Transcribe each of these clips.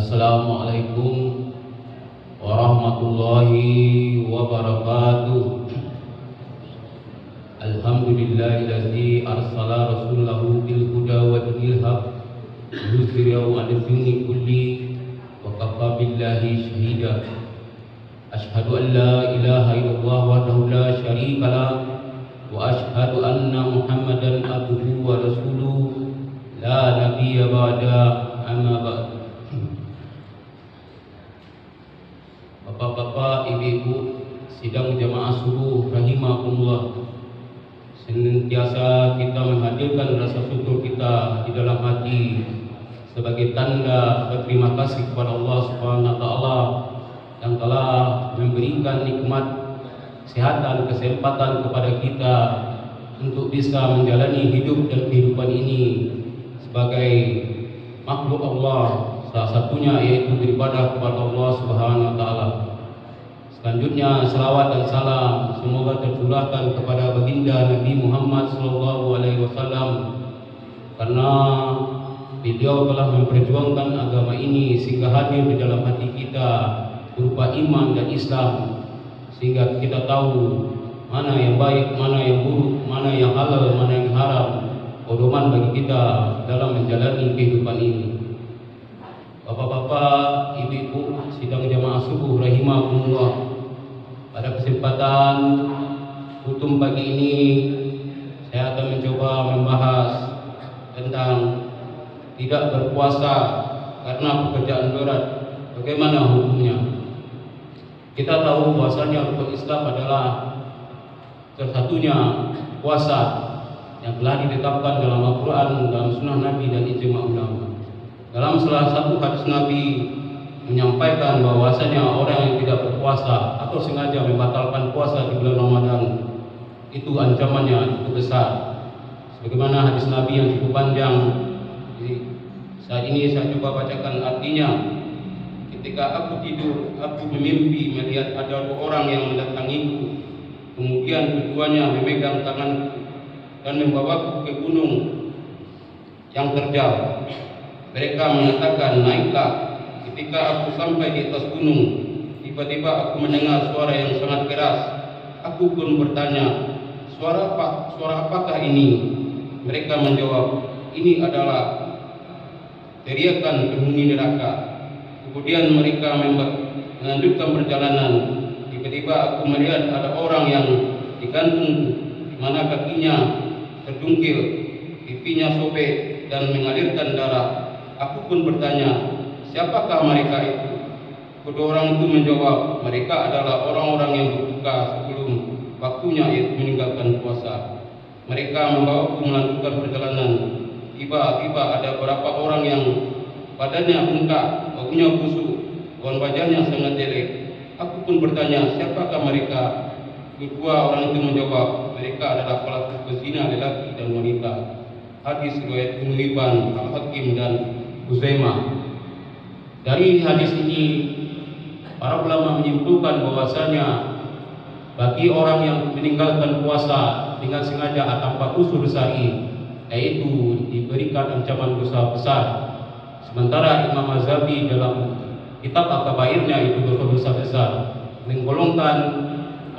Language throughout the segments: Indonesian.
Assalamualaikum warahmatullahi wabarakatuh. Alhamdulillahilladzi arsala rasulahu bil huda wa dinil haq yuzhirahu 'ala dini kulli wa kafa billahi shahida. Asyhadu an la ilaha illallah wahdahu la syarika lah wa asyhadu anna Muhammadan abduhu wa rasuluhu la nabiyya ba'da, amma ba'd. Bapak-bapak, ibu-ibu, sidang jamaah subuh rahimakumullah. Senantiasa kita menghadirkan rasa syukur kita di dalam hati sebagai tanda berterima kasih kepada Allah Subhanahu wa taala yang telah memberikan nikmat kesehatan, kesempatan kepada kita untuk bisa menjalani hidup dan kehidupan ini sebagai makhluk Allah, salah satunya yaitu beribadah kepada Allah Subhanahu wa taala. Selanjutnya salawat dan salam semoga tercurahkan kepada baginda Nabi Muhammad sallallahu alaihi wasallam, karena beliau telah memperjuangkan agama ini sehingga hadir di dalam hati kita berupa iman dan Islam, sehingga kita tahu mana yang baik, mana yang buruk, mana yang halal, mana yang haram, pedoman bagi kita dalam menjalani kehidupan ini. Bapak-bapak, ibu-ibu, sidang jamaah subuh rahimakumullah. Pada kesempatan hutum pagi ini saya akan mencoba membahas tentang tidak berpuasa karena pekerjaan berat. Bagaimana hukumnya? Kita tahu bahwasanya rukun Islam adalah salah satunya puasa yang telah ditetapkan dalam Al-Quran, dalam Sunnah Nabi dan ijma' ulama. Dalam salah satu hadis Nabi menyampaikan bahwasanya orang yang tidak berpuasa atau sengaja membatalkan puasa di bulan Ramadan itu ancamannya itu besar. Sebagaimana hadis Nabi yang cukup panjang. Jadi, saat ini saya coba bacakan artinya. Ketika aku tidur, aku bermimpi melihat ada dua orang yang mendatangiku. Kemudian keduanya memegang tanganku dan membawaku ke gunung yang terjal. Mereka mengatakan, naiklah. Ketika aku sampai di atas gunung, tiba-tiba aku mendengar suara yang sangat keras. Aku pun bertanya, suara apakah ini? Mereka menjawab, ini adalah teriakan penghuni neraka. Kemudian mereka melanjutkan perjalanan. Tiba-tiba aku melihat ada orang yang digantung, di mana kakinya terjungkil, pipinya sobek dan mengalirkan darah. Aku pun bertanya, siapakah mereka itu? Kedua orang itu menjawab, mereka adalah orang-orang yang berbuka sebelum waktunya, yaitu meninggalkan puasa. Mereka membawaku melanjutkan perjalanan. Tiba-tiba ada beberapa orang yang badannya bengkak, baunya busuk, dan wajahnya sangat jelek. Aku pun bertanya, siapakah mereka? Kedua orang itu menjawab, mereka adalah pelaku pezina lelaki dan wanita. Hadis riwayat Ibnu Hibban, Al-Hakim dan Huzaimah. Dari hadis ini para ulama menyimpulkan bahwasanya bagi orang yang meninggalkan puasa dengan sengaja tanpa udzur syar'i, yaitu diberikan ancaman dosa besar. Sementara Imam Mazhabi dalam kitab Al-Kabairnya, itu dosa besar, menggolongkan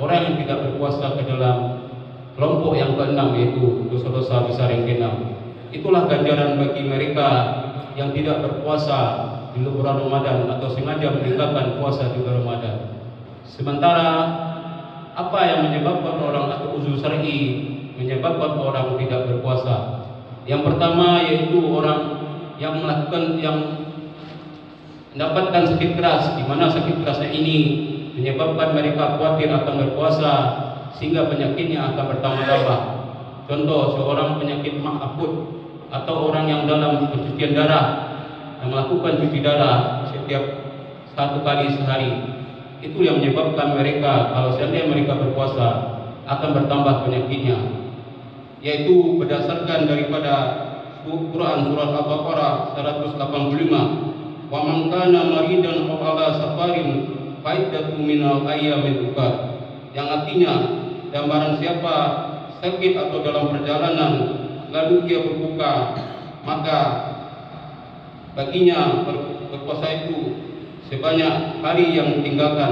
orang yang tidak berpuasa ke dalam kelompok yang keenam, yaitu dosa-dosa besar yang keenam. Itulah ganjaran bagi mereka yang tidak berpuasa di bulan Ramadan atau sengaja meninggalkan puasa di bulan Ramadan. Sementara apa yang menyebabkan orang atau uzur syar'i menyebabkan orang tidak berpuasa? Yang pertama yaitu orang yang mendapatkan sakit keras, di mana sakit kerasnya ini menyebabkan mereka khawatir akan berpuasa sehingga penyakitnya akan bertambah-tambah. Contoh, seorang penyakit akut atau orang yang dalam pencucian darah yang melakukan cuci darah setiap 1 kali sehari, itu yang menyebabkan mereka kalau seandainya mereka berpuasa akan bertambah penyakitnya, yaitu berdasarkan daripada Quran surat Al-Baqarah 185, wa man kana maridan aw ala safarin fa'iddatu minal ayyamin ukhra, yang artinya, dan barang siapa sakit atau dalam perjalanan lalu dia berbuka, maka baginya berpuasa itu sebanyak hari yang ditinggalkan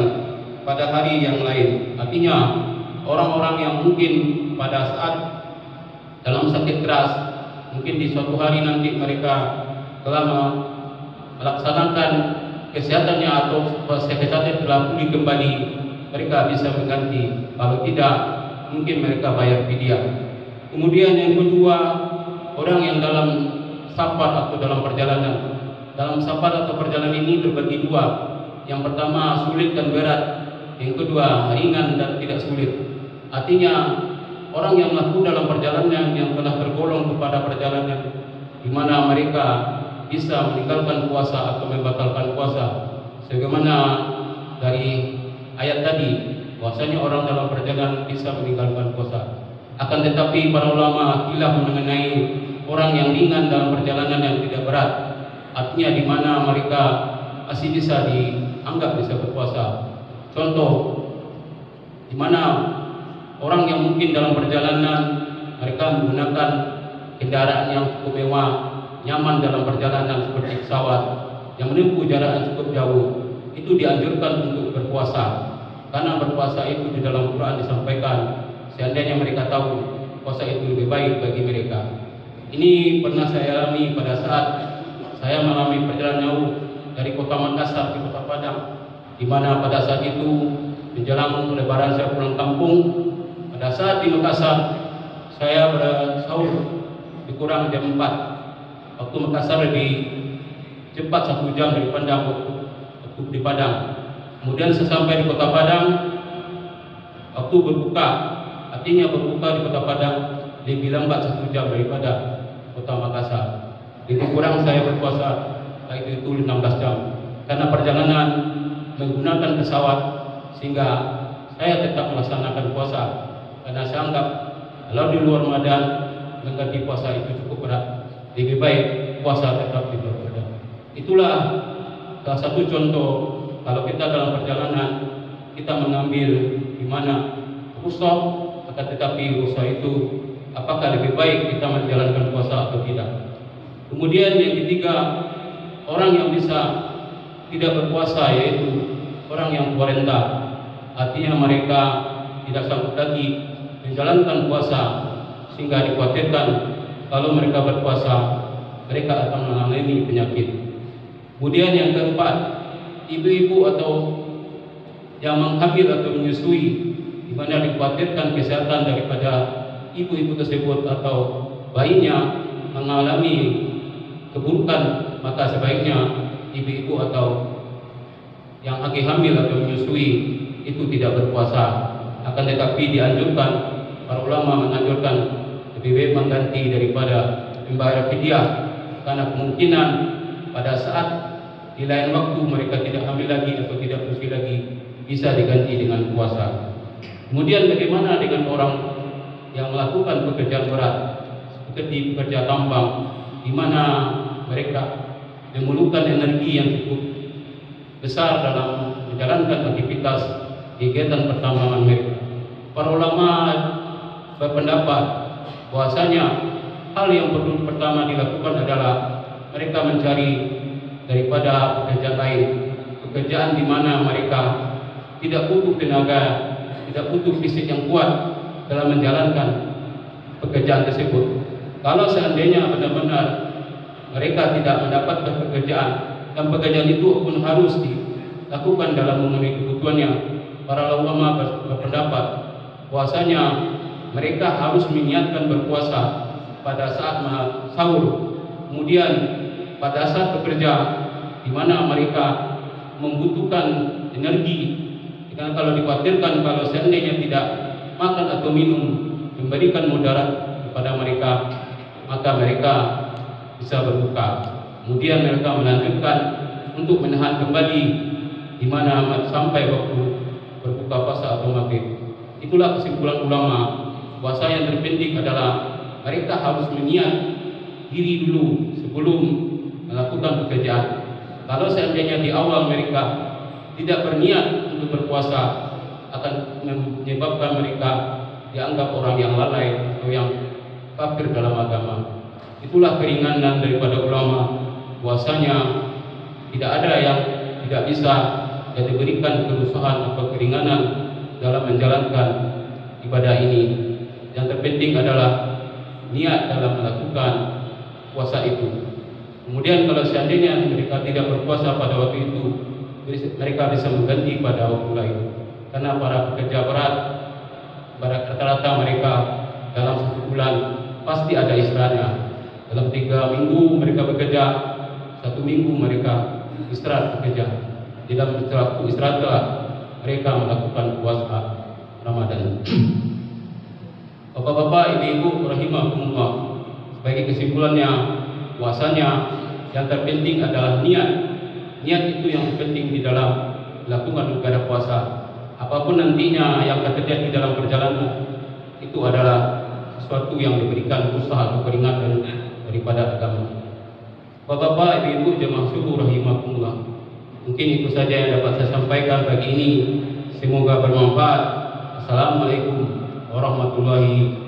pada hari yang lain. Artinya orang-orang yang mungkin pada saat dalam sakit keras, mungkin di suatu hari nanti mereka telah melaksanakan kesehatannya atau kesehatannya telah pulih kembali, mereka bisa mengganti. Kalau tidak, mungkin mereka bayar fidyah. Kemudian yang kedua, orang yang dalam safar atau dalam perjalanan. Dalam safar atau perjalanan ini terbagi dua. Yang pertama sulit dan berat, yang kedua ringan dan tidak sulit. Artinya orang yang melakukan dalam perjalanan yang telah tergolong kepada perjalanan di mana mereka bisa meninggalkan puasa atau membatalkan puasa, sebagaimana dari ayat tadi bahwasanya orang dalam perjalanan bisa meninggalkan puasa. Akan tetapi para ulama khilaf mengenai orang yang ringan dalam perjalanan yang tidak berat, artinya di mana mereka masih bisa dianggap bisa berpuasa. Contoh, di mana orang yang mungkin dalam perjalanan mereka menggunakan kendaraan yang cukup mewah, nyaman dalam perjalanan seperti pesawat yang menempuh jarak yang cukup jauh, itu dianjurkan untuk berpuasa. Karena berpuasa itu di dalam Quran disampaikan, seandainya mereka tahu puasa itu lebih baik bagi mereka. Ini pernah saya alami pada saat saya mengalami perjalanan jauh dari kota Makassar ke kota Padang, di mana pada saat itu menjelang Lebaran saya pulang kampung. Pada saat di Makassar saya bersahur dikurang jam 4. Waktu Makassar lebih cepat 1 jam dari Padang waktu di Padang. Kemudian sesampai di kota Padang, waktu berbuka, artinya berbuka di kota Padang lebih lambat 1 jam daripada kota Makassar. Lebih kurang saya berpuasa itu 16 jam karena perjalanan menggunakan pesawat, sehingga saya tetap melaksanakan puasa karena saya anggap kalau di luar Ramadan mengganti puasa itu cukup berat, lebih baik puasa tetap di luar Ramadan. Itulah salah satu contoh kalau kita dalam perjalanan kita mengambil di mana rukhsah, akan tetapi rukhsah itu apakah lebih baik kita menjalankan puasa atau tidak. Kemudian yang ketiga, orang yang bisa tidak berpuasa yaitu orang yang tuarenta, artinya mereka tidak sanggup lagi menjalankan puasa sehingga dikhawatirkan kalau mereka berpuasa mereka akan mengalami penyakit. Kemudian yang keempat, ibu-ibu atau yang menghamil atau menyusui, di mana dikhawatirkan kesehatan daripada ibu-ibu tersebut atau bayinya mengalami keburukan, maka sebaiknya ibu-ibu atau yang lagi hamil atau menyusui itu tidak berpuasa. Akan tetapi dianjurkan, para ulama menganjurkan lebih baik mengganti daripada membayar fidyah, karena kemungkinan pada saat di lain waktu mereka tidak hamil lagi atau tidak menyusui lagi bisa diganti dengan puasa. Kemudian bagaimana dengan orang yang melakukan pekerjaan berat seperti pekerja tambang, di mana mereka memerlukan energi yang cukup besar dalam menjalankan aktivitas kegiatan pertambangan mereka. Para ulama berpendapat bahwasanya hal yang perlu pertama dilakukan adalah mereka mencari daripada pekerjaan lain, pekerjaan di mana mereka tidak butuh tenaga, tidak butuh fisik yang kuat dalam menjalankan pekerjaan tersebut. Kalau seandainya benar-benar mereka tidak mendapatkan pekerjaan dan pekerjaan itu pun harus dilakukan dalam memenuhi kebutuhannya, para ulama berpendapat bahwasanya mereka harus meniatkan berpuasa pada saat sahur. Kemudian pada saat bekerja, di mana mereka membutuhkan energi, karena kalau dikhawatirkan kalau seandainya tidak makan atau minum memberikan mudarat kepada mereka, maka mereka bisa berbuka. Kemudian mereka melanjutkan untuk menahan kembali di mana sampai waktu berbuka puasa atau maghrib. Itulah kesimpulan ulama, puasa yang terpenting adalah mereka harus meniat diri dulu sebelum melakukan pekerjaan. Kalau seandainya di awal mereka tidak berniat untuk berpuasa, akan menyebabkan mereka dianggap orang yang lalai atau yang kafir dalam agama. Itulah keringanan daripada ulama, bahwasanya Tidak ada yang tidak bisa yang diberikan kesusahan atau keringanan dalam menjalankan ibadah ini. Yang terpenting adalah niat dalam melakukan puasa itu. Kemudian kalau seandainya mereka tidak berpuasa pada waktu itu, mereka bisa mengganti pada waktu lain. Karena para pekerja berat, rata-rata mereka dalam 1 bulan pasti ada istirahatnya. Dalam 3 minggu mereka bekerja, 1 minggu mereka istirahat bekerja. Di dalam waktu istirahatlah mereka melakukan puasa Ramadan. Bapak-bapak, ibu-ibu rahimakumullah, sebagai kesimpulannya, puasanya yang terpenting adalah niat. Niat itu yang penting di dalam melakukan ibadah puasa. Apapun nantinya yang terjadi dalam perjalanan, itu adalah sesuatu yang diberikan usaha atau peringatan daripada agama. Bapak-bapak, ibu-ibu jemaah subuh rahimakumullah, mungkin itu saja yang dapat saya sampaikan pagi ini. Semoga bermanfaat. Assalamualaikum warahmatullahi